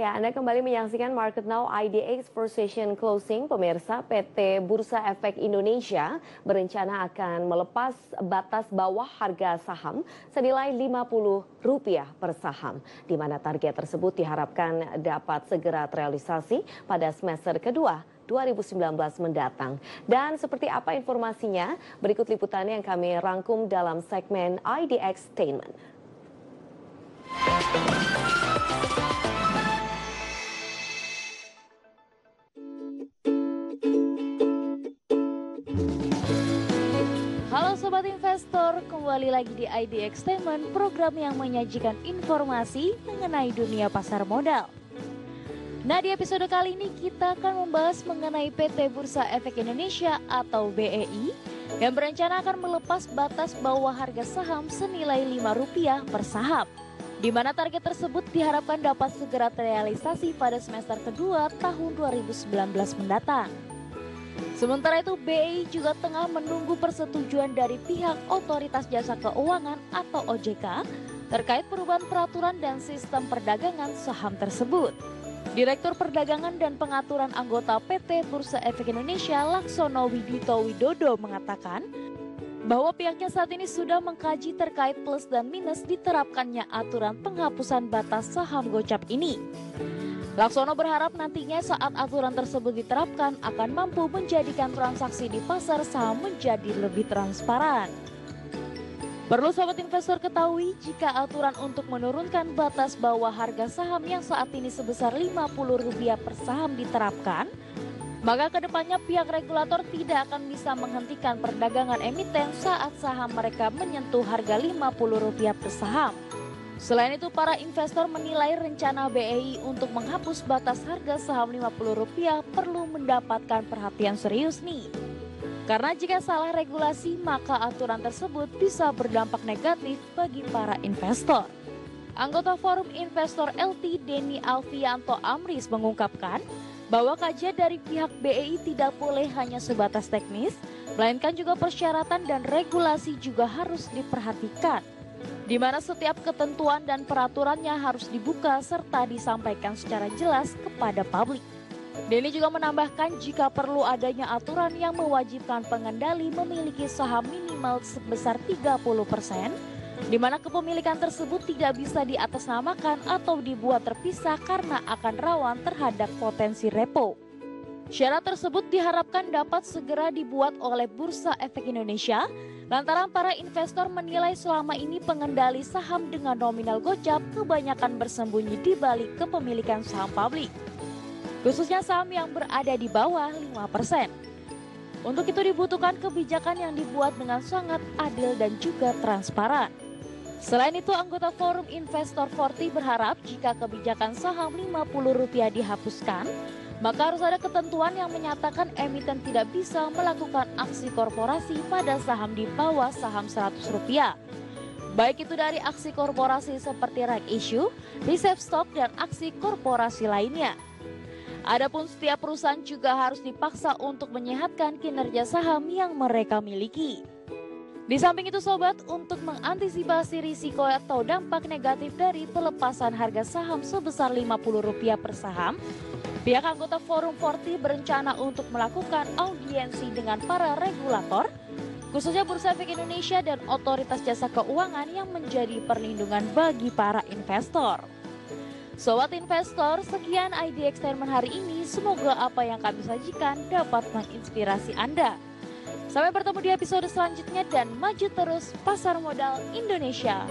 Ya, Anda kembali menyaksikan Market Now IDX for Session Closing. Pemirsa, PT Bursa Efek Indonesia berencana akan melepas batas bawah harga saham senilai Rp50 per saham, di mana target tersebut diharapkan dapat segera terrealisasi pada semester kedua 2019 mendatang. Dan seperti apa informasinya? Berikut liputannya yang kami rangkum dalam segmen IDX Statement. Halo Sobat Investor, kembali lagi di IDX Statement, program yang menyajikan informasi mengenai dunia pasar modal. Nah, di episode kali ini kita akan membahas mengenai PT Bursa Efek Indonesia atau BEI yang berencana akan melepas batas bawah harga saham senilai Rp5 per saham, di mana target tersebut diharapkan dapat segera terrealisasi pada semester kedua tahun 2019 mendatang. Sementara itu, BEI juga tengah menunggu persetujuan dari pihak Otoritas Jasa Keuangan atau OJK terkait perubahan peraturan dan sistem perdagangan saham tersebut. Direktur Perdagangan dan Pengaturan Anggota PT Bursa Efek Indonesia Laksono Widito Widodo mengatakan bahwa pihaknya saat ini sudah mengkaji terkait plus dan minus diterapkannya aturan penghapusan batas saham gocap ini. Laksono berharap nantinya saat aturan tersebut diterapkan akan mampu menjadikan transaksi di pasar saham menjadi lebih transparan. Perlu Sobat Investor ketahui, jika aturan untuk menurunkan batas bawah harga saham yang saat ini sebesar Rp50 per saham diterapkan, maka kedepannya pihak regulator tidak akan bisa menghentikan perdagangan emiten saat saham mereka menyentuh harga Rp50 per saham. Selain itu, para investor menilai rencana BEI untuk menghapus batas harga saham Rp50 perlu mendapatkan perhatian serius nih. Karena jika salah regulasi, maka aturan tersebut bisa berdampak negatif bagi para investor. Anggota Forum Investor LT Denny Alfianto Amris mengungkapkan bahwa kajian dari pihak BEI tidak boleh hanya sebatas teknis, melainkan juga persyaratan dan regulasi juga harus diperhatikan, di mana setiap ketentuan dan peraturannya harus dibuka serta disampaikan secara jelas kepada publik. Denny juga menambahkan jika perlu adanya aturan yang mewajibkan pengendali memiliki saham minimal sebesar 30%, di mana kepemilikan tersebut tidak bisa diatasnamakan atau dibuat terpisah karena akan rawan terhadap potensi repo. Syarat tersebut diharapkan dapat segera dibuat oleh Bursa Efek Indonesia, lantaran para investor menilai selama ini pengendali saham dengan nominal gocap kebanyakan bersembunyi di balik kepemilikan saham publik, khususnya saham yang berada di bawah 5%. Untuk itu dibutuhkan kebijakan yang dibuat dengan sangat adil dan juga transparan. Selain itu, anggota Forum Investor 40 berharap jika kebijakan saham Rp50 dihapuskan, maka harus ada ketentuan yang menyatakan emiten tidak bisa melakukan aksi korporasi pada saham di bawah saham Rp100. Baik itu dari aksi korporasi seperti right issue, reserve stock, dan aksi korporasi lainnya. Adapun setiap perusahaan juga harus dipaksa untuk menyehatkan kinerja saham yang mereka miliki. Di samping itu Sobat, untuk mengantisipasi risiko atau dampak negatif dari pelepasan harga saham sebesar Rp50 per saham, pihak anggota Forum 40 berencana untuk melakukan audiensi dengan para regulator, khususnya Bursa Efek Indonesia dan Otoritas Jasa Keuangan yang menjadi perlindungan bagi para investor. Sobat Investor, sekian IDX Statement hari ini. Semoga apa yang kami sajikan dapat menginspirasi Anda. Sampai bertemu di episode selanjutnya dan maju terus pasar modal Indonesia.